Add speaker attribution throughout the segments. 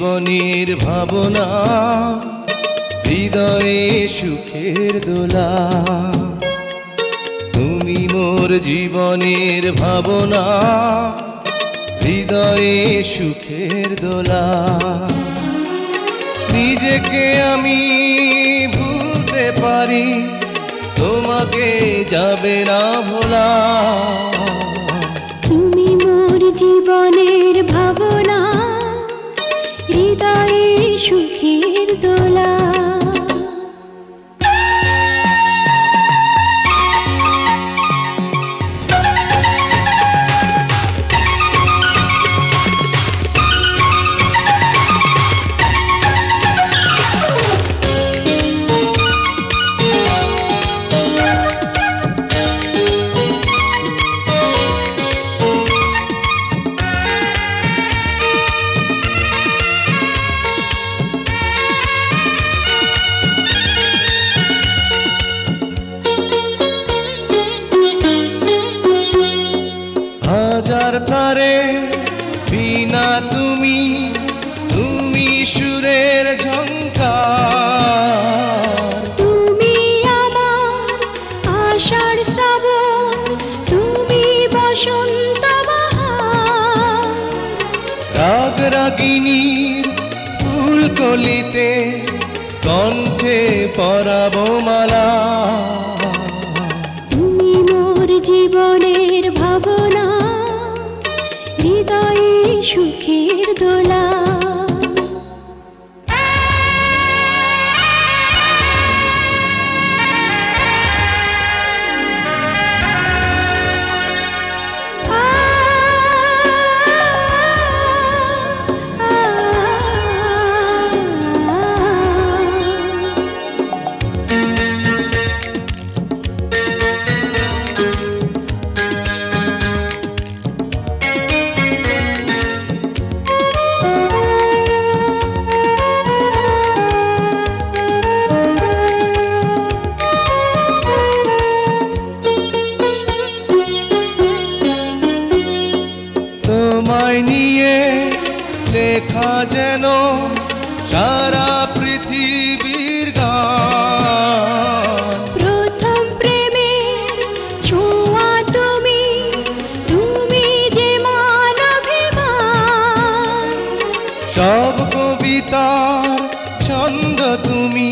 Speaker 1: জীবনের ভাবনা, হৃদয়ে সুখের দোলা। তুমি মোর জীবনের ভাবনা, হৃদয়ে সুখের দোলা। নিজেকে আমি ভুলতে পারি, তোমাকে যাবে না ভোলা।
Speaker 2: তুমি মোর জীবনের ভাবনা, হৃদয়ে সুখের দোলা।
Speaker 1: হাজার তারে বিনা তুমি, তুমি সুরের ঝংকার।
Speaker 2: তুমি আমার আষাঢ় শ্রাবণ, তুমি বসন্ত বাহার।
Speaker 1: রাগ রাগিনীর ফুলকলিতে কণ্ঠে পরাবো মালা।
Speaker 2: তুমি মোর জীবনের ভাবনা, হৃদয়ে সুখের দোলা।
Speaker 1: তোমায় নিয়ে লেখা যেন সারা পৃথিবীর গান।
Speaker 2: প্রথম প্রেমের ছোঁয়া তুমি, তুমি যে মানবিমান।
Speaker 1: সব কবিতার ছন্দ তুমি,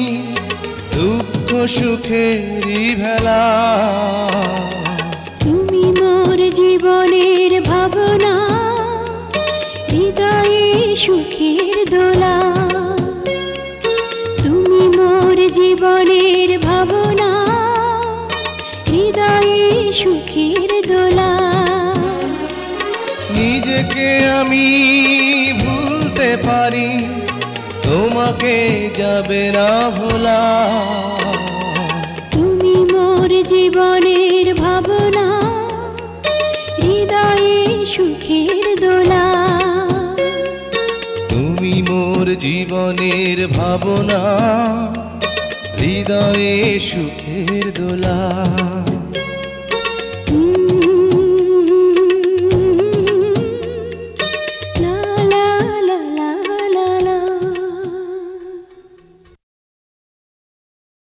Speaker 1: দুঃখ সুখেরই ভেলা।
Speaker 2: তুমি মোর জীবনের ভাবনা, হৃদয়ে সুখের দোলা। তুমি মোর জীবনের ভাবনা, হৃদয়ে সুখের দোলা।
Speaker 1: নিজেকে আমি ভুলতে পারি, তোমাকে যাবে না ভোলা।
Speaker 2: তুমি মোর জীবনের ভাবনা, হৃদয়ে সুখের দোলা।
Speaker 1: তুমি মোর জীবনের ভাবনা, হৃদয়ে সুখের দোলা।